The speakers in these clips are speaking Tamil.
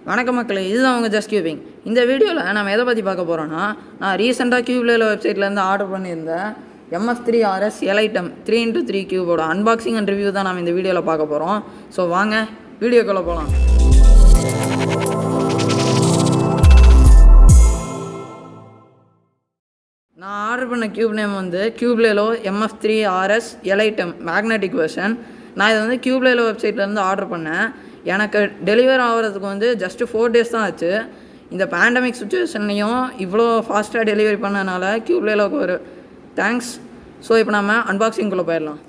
வணக்கம் மக்களே, இதுதான் அவங்க ஜஸ்ட் கியூபிங். இந்த வீடியோவில் நம்ம எதை பற்றி பார்க்க போகிறோன்னா, நான் ரீசெண்டாக கியூப்லேலோ வெப்சைட்லேருந்து ஆர்டர் பண்ணியிருந்தேன் MF3RS எலைட்டம் 3x3 கியூபோட அன்பாக்சிங் அண்ட் ரிவ்யூ தான் நம்ம இந்த வீடியோவில் பார்க்க போகிறோம். ஸோ வாங்க வீடியோக்குள்ளே போகலாம். நான் ஆர்டர் பண்ண கியூப் நேம் வந்து Cubelelo MF3RS எலைட்டம் மேக்னெட்டிக் வெர்ஷன். நான் இதை வந்து Cubelelo வெப்சைட்லேருந்து ஆர்டர் பண்ணேன். எனக்கு டெலிவர் ஆகிறதுக்கு வந்து ஜஸ்ட்டு 4 days தான் ஆச்சு. இந்த பேண்டமிக் சுச்சுவேஷன்லையும் இவ்வளோ ஃபாஸ்ட்டாக டெலிவரி பண்ணனால Cubeleloக்கு ஒரு தேங்க்ஸ். ஸோ இப்போ நம்ம அன்பாக்சிங்குள்ளே போயிடலாம்.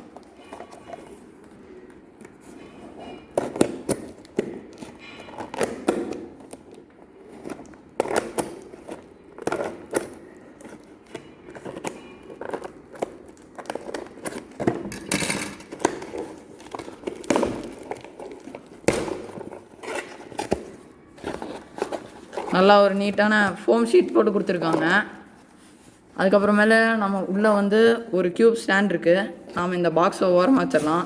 நல்லா ஒரு நீட்டான ஃபோம் ஷீட் போட்டு கொடுத்துருக்காங்க. அதுக்கப்புறமேல நம்ம உள்ளே வந்து ஒரு க்யூப் ஸ்டாண்ட் இருக்குது. நாம் இந்த பாக்ஸை ஓரமாக வச்சிடலாம்.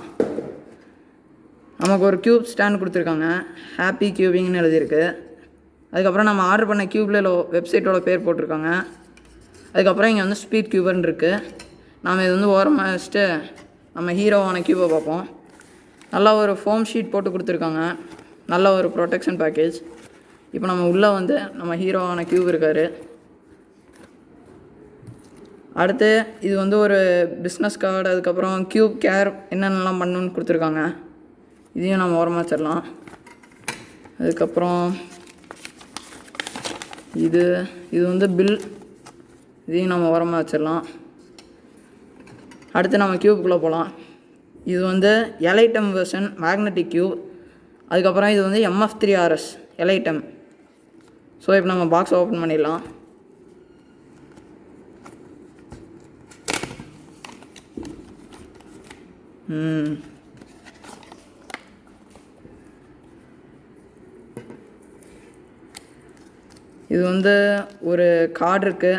நமக்கு ஒரு க்யூப் ஸ்டாண்ட் கொடுத்துருக்காங்க. ஹாப்பி க்யூபிங்னு எழுதியிருக்கு. அதுக்கப்புறம் நம்ம ஆர்டர் பண்ண Cubelelo வெப்சைட்டோட பேர் போட்டிருக்காங்க. அதுக்கப்புறம் இங்கே வந்து ஸ்பீட் க்யூபர்னு இருக்குது. நாம் இது வந்து ஓரமாக வச்சுட்டு நம்ம ஹீரோவான க்யூபை பார்ப்போம். நல்லா ஒரு ஃபோம் ஷீட் போட்டு கொடுத்துருக்காங்க. நல்ல ஒரு ப்ரொடெக்ஷன் பேக்கேஜ். இப்போ நம்ம உள்ளே வந்து நம்ம ஹீரோவான க்யூப் இருக்கார். அடுத்து இது வந்து ஒரு பிஸ்னஸ் கார்டு, அதுக்கப்புறம் க்யூப் கேர் என்னென்னலாம் பண்ணணுன்னு கொடுத்துருக்காங்க. இதையும் நம்ம ஓரமாக வச்சிடலாம். அதுக்கப்புறம் இது வந்து பில், இதையும் நம்ம ஓரமாக வச்சிடலாம். அடுத்து நம்ம க்யூப்புக்குள்ளே போகலாம். இது வந்து எலைட்டம் வெர்ஷன் மேக்னெட்டிக் க்யூப். அதுக்கப்புறம் இது வந்து MF3RS எலைட்டம். ஸோ இப்போ நம்ம பாக்ஸ் ஓப்பன் பண்ணிடலாம். இது வந்து ஒரு கார்டு இருக்குது,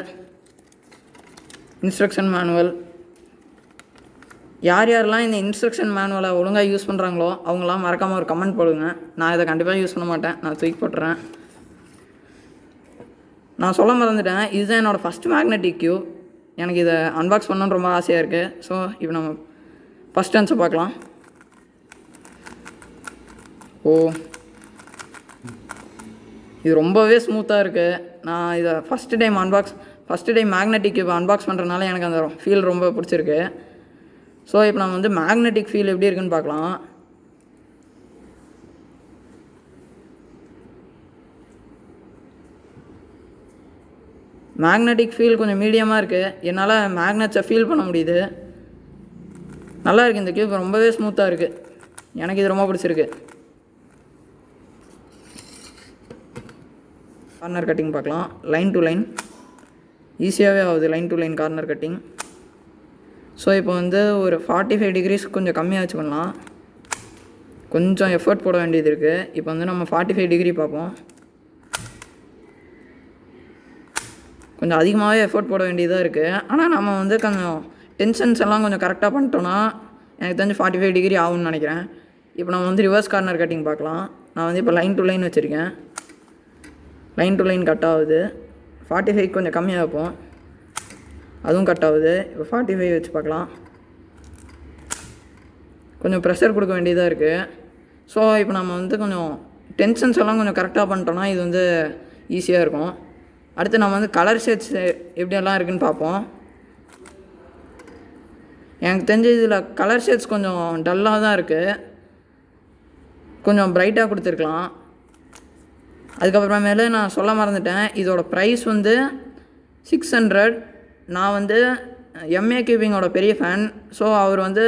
இன்ஸ்ட்ரக்ஷன் மேனுவல். யாரெல்லாம் இந்த இன்ஸ்ட்ரக்ஷன் மேனுவலை ஒழுங்காக யூஸ் பண்ணுறாங்களோ அவங்களாம் மறக்காமல் ஒரு கமெண்ட் போடுங்க. நான் இதை கண்டிப்பாக யூஸ் பண்ண மாட்டேன், நான் தூக்கி போட்டுறேன். நான் சொல்ல மறந்துட்டேன், இதுதான் என்னோடய ஃபஸ்ட் மேக்னெட்டிக் க்யூப். எனக்கு இதை அன்பாக்ஸ் பண்ணணுன்னு ரொம்ப ஆசையாக இருக்குது. ஸோ இப்போ நம்ம ஃபஸ்ட் டன்ஸை பார்க்கலாம். இது ரொம்பவே ஸ்மூத்தாக இருக்குது. நான் இதை first time magnetic cube unbox பண்ணுறதுனால எனக்கு அந்த ஃபீல் ரொம்ப பிடிச்சிருக்கு. ஸோ இப்போ நம்ம வந்து மேக்னெட்டிக் ஃபீல் எப்படி இருக்குன்னு பார்க்கலாம். மேக்னெட்டிக் ஃபீல் கொஞ்சம் மீடியமாக இருக்குது. என்னால் மேக்னெட்ஸை ஃபீல் பண்ண முடியுது. நல்லா இருக்குது. இந்த க்யூப் ரொம்பவே ஸ்மூத்தாக இருக்குது. எனக்கு இது ரொம்ப பிடிச்சிருக்கு. கார்னர் கட்டிங் பார்க்கலாம். லைன் டு லைன் ஈஸியாகவே ஆகுது. Line to line corner cutting. So இப்போ வந்து ஒரு 45 degrees கொஞ்சம் கம்மியாக வச்சு பண்ணலாம். கொஞ்சம் எஃபர்ட் போட வேண்டியது இருக்குது. இப்போ வந்து நம்ம 45 degree பார்ப்போம். கொஞ்சம் அதிகமாகவே எஃபோர்ட் போட வேண்டியதாக இருக்குது. ஆனால் நம்ம வந்து கொஞ்சம் டென்ஷன்ஸ் எல்லாம் கொஞ்சம் கரெக்டாக பண்ணிட்டோன்னா எனக்கு தெரிஞ்சு 45 degree ஆகும்னு நினைக்கிறேன். இப்போ நம்ம வந்து ரிவர்ஸ் கார்னர் கட்டிங் பார்க்கலாம். நான் வந்து இப்போ லைன் டு லைன் வச்சுருக்கேன். லைன் டு லைன் கட் ஆகுது. 45 கொஞ்சம் கம்மியாக வைப்போம், அதுவும் கட் ஆகுது. இப்போ 45 வச்சு பார்க்கலாம். கொஞ்சம் ப்ரெஷர் கொடுக்க வேண்டியதாக இருக்குது. ஸோ இப்போ நம்ம வந்து கொஞ்சம் டென்ஷன்ஸ் எல்லாம் கொஞ்சம் கரெக்டாக பண்ணிட்டோன்னா இது வந்து ஈஸியாக இருக்கும். அடுத்து நம்ம வந்து கலர் ஷேட்ஸ் எப்படியெல்லாம் இருக்குதுன்னு பார்ப்போம். எனக்கு தெரிஞ்ச இதில் கலர் ஷேட்ஸ் கொஞ்சம் டல்லாக தான் இருக்குது. கொஞ்சம் பிரைட்டாக கொடுத்துருக்கலாம். அதுக்கப்புறமேலே நான் சொல்ல மறந்துட்டேன், இதோட ப்ரைஸ் வந்து 600. நான் வந்து MA கியூபிங்கோட பெரிய ஃபேன். ஸோ அவர் வந்து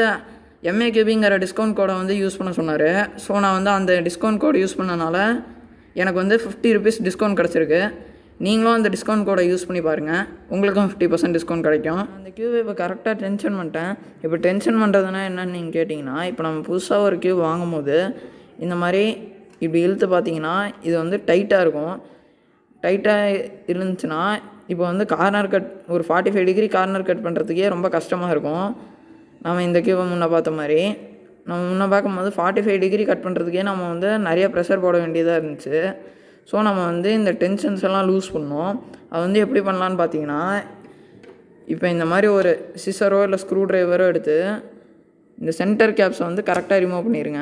MA கியூபிங்கிற டிஸ்கவுண்ட் கோடை வந்து யூஸ் பண்ண சொன்னார். ஸோ நான் வந்து அந்த டிஸ்கவுண்ட் கோடு யூஸ் பண்ணனால எனக்கு வந்து 50 rupees டிஸ்கவுண்ட் கிடச்சிருக்கு. நீங்களும் அந்த டிஸ்கவுண்ட் கோடை யூஸ் பண்ணி பாருங்கள், உங்களுக்கும் 50% டிஸ்கவுண்ட் கிடைக்கும். அந்த க்யூபை இப்போ கரெக்டாக டென்ஷன் பண்ணிட்டேன். இப்போ டென்ஷன் பண்ணுறதுனா என்னன்னு நீங்கள் கேட்டிங்கன்னா, இப்போ நம்ம புதுசாக ஒரு க்யூப் வாங்கும்போது இந்த மாதிரி இப்படி இழுத்து பார்த்தீங்கன்னா இது வந்து டைட்டாக இருக்கும். டைட்டாக இருந்துச்சுன்னா இப்போ வந்து கார்னர் கட் ஒரு 45 degree கார்னர் கட் பண்ணுறதுக்கே ரொம்ப கஷ்டமாக இருக்கும். நம்ம இந்த க்யூபை முன்னே பார்த்த மாதிரி நம்ம முன்னே பார்க்கும்போது 45 degree கட் பண்ணுறதுக்கே நம்ம வந்து நிறைய ப்ரெஷர் போட வேண்டியதாக இருந்துச்சு. ஸோ நம்ம வந்து இந்த டென்ஷன்ஸ் எல்லாம் லூஸ் பண்ணோம். அது வந்து எப்படி பண்ணலான்னு பார்த்தீங்கன்னா, இப்போ இந்த மாதிரி ஒரு சிசரோ இல்லை ஸ்க்ரூ ட்ரைவரோ எடுத்து இந்த சென்டர் கேப்ஸை வந்து கரெக்டாக ரிமூவ் பண்ணிடுங்க.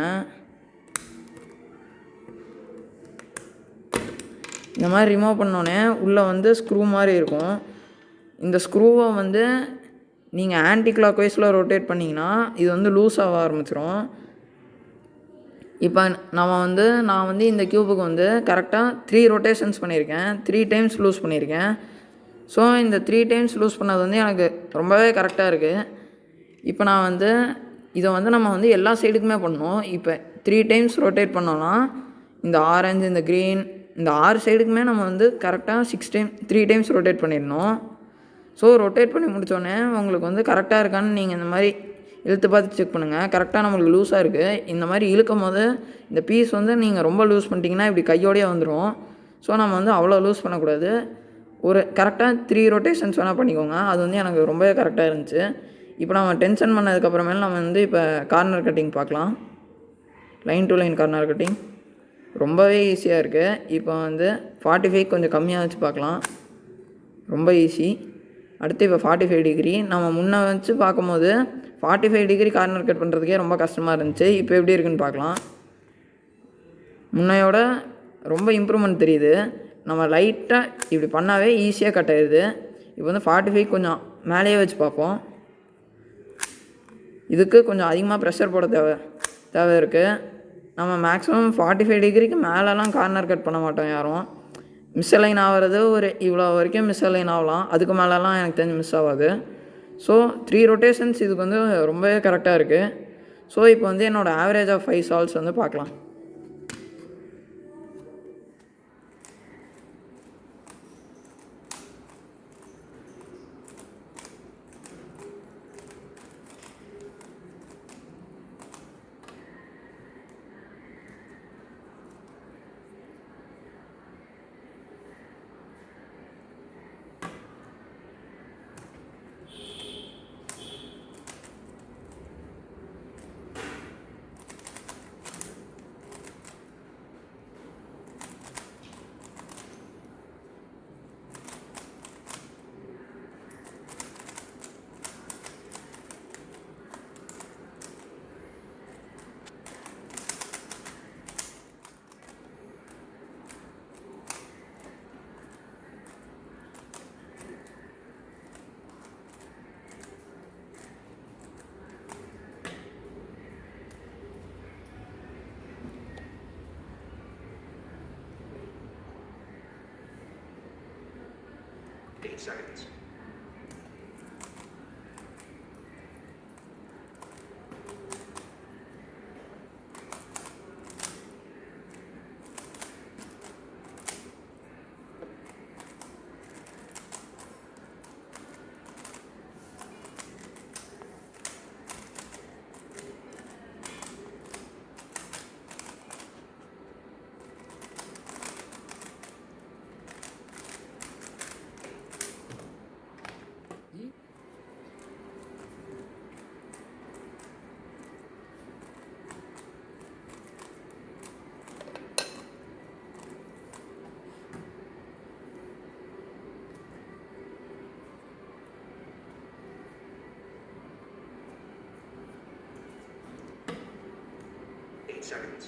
இந்த மாதிரி ரிமூவ் பண்ணோன்னே உள்ளே வந்து ஸ்க்ரூ மாதிரி இருக்கும். இந்த ஸ்க்ரூவை வந்து நீங்கள் ஆன்டி கிளாக் வைஸில் ரொட்டேட் பண்ணிங்கன்னா இது வந்து லூஸ் ஆக ஆரம்பிச்சிடும். இப்போ நான் வந்து இந்த க்யூபுக்கு வந்து கரெக்டாக 3 ரொட்டேஷன்ஸ் பண்ணியிருக்கேன். 3 டைம்ஸ் லூஸ் பண்ணியிருக்கேன். ஸோ இந்த 3 டைம்ஸ் லூஸ் பண்ணது வந்து எனக்கு ரொம்பவே கரெக்டாக இருக்குது. இப்போ நான் வந்து இதை வந்து நம்ம வந்து எல்லா சைடுக்குமே பண்ணணும். இப்போ 3 டைம்ஸ் ரொட்டேட் பண்ணோன்னா இந்த ஆரஞ்சு, இந்த க்ரீன், இந்த 6 சைடுக்குமே நம்ம வந்து கரெக்டாக 3 டைம்ஸ் ரொட்டேட் பண்ணிடணும். ஸோ ரொட்டேட் பண்ணி முடித்தோடனே உங்களுக்கு வந்து கரெக்டாக இருக்கான்னு நீங்கள் இந்த மாதிரி இழுத்து பார்த்து செக் பண்ணுங்கள். கரெக்டாக நம்மளுக்கு லூஸாக இருக்குது. இந்த மாதிரி இழுக்கும் போது இந்த பீஸ் வந்து நீங்கள் ரொம்ப லூஸ் பண்ணிட்டீங்கன்னா இப்படி கையோடையே வந்துடும். ஸோ நம்ம வந்து அவ்வளோ லூஸ் பண்ணக்கூடாது. ஒரு கரெக்டாக 3 ரொட்டேஷன்ஸ் வேணால் பண்ணிக்கோங்க. அது வந்து எனக்கு ரொம்பவே கரெக்டாக இருந்துச்சு. இப்போ நம்ம டென்ஷன் பண்ணதுக்கப்புறமேல நம்ம வந்து இப்போ கார்னர் கட்டிங் பார்க்கலாம். Line to line corner cutting ரொம்பவே ஈஸியாக இருக்குது. இப்போ வந்து 45 கொஞ்சம் கம்மியாக வச்சு பார்க்கலாம். ரொம்ப ஈஸி. அடுத்து இப்போ 45 டிகிரி நம்ம முன்னே வச்சு பார்க்கும்போது 45 டிகிரி கார்னர் கட் பண்ணுறதுக்கே ரொம்ப கஷ்டமாக இருந்துச்சு. இப்போ எப்படி இருக்குன்னு பார்க்கலாம். முன்னையோட ரொம்ப இம்ப்ரூவ்மெண்ட் தெரியுது. நம்ம லைட்டாக இப்படி பண்ணாவே ஈஸியாக கட் ஆயிடுது. இப்போ வந்து 45 கொஞ்சம் மேலேயே வச்சு பார்ப்போம். இதுக்கு கொஞ்சம் அதிகமாக ப்ரெஷர் போட தேவை இருக்குது. நம்ம மேக்ஸிமம் 45 டிகிரிக்கு மேலெலாம் கார்னர் கட் பண்ண மாட்டோம் யாரும். மிஸ் அலைன் ஆகிறது ஒரு இவ்வளோ வரைக்கும் மிஸ் அலைன் ஆகலாம். அதுக்கு மேலெலாம் எனக்கு தெரிஞ்சு மிஸ் ஆகாது. ஸோ 3 ரொட்டேஷன்ஸ் இதுக்கு வந்து ரொம்பவே கரெக்டாக இருக்குது. ஸோ இப்போ வந்து என்னோடய ஆவரேஜ் ஆஃப் 5 சால்ஸ் வந்து பார்க்கலாம். Seconds. Seconds.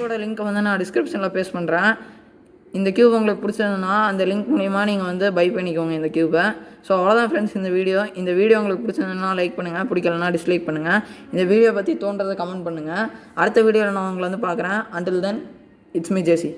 கியூபோட லிங்க்கை வந்து நான் டிஸ்கிரிப்ஷனில் பேஸ்ட் பண்ணுறேன். இந்த கியூப் உங்களுக்கு பிடிச்சதுன்னா அந்த லிங்க் மூலிமா நீங்கள் வந்து பை பண்ணிக்கோங்க இந்த கியூபை. ஸோ அவ்வளோதான் ஃப்ரெண்ட்ஸ் இந்த வீடியோ உங்களுக்கு பிடிச்சதுன்னா லைக் பண்ணுங்கள், பிடிக்கலன்னா டிஸ்லைக் பண்ணுங்கள். இந்த வீடியோ பற்றி தோன்றதை கமெண்ட் பண்ணுங்கள். அடுத்த வீடியோவில் நான் உங்களை வந்து பார்க்குறேன். Until then it's me JC.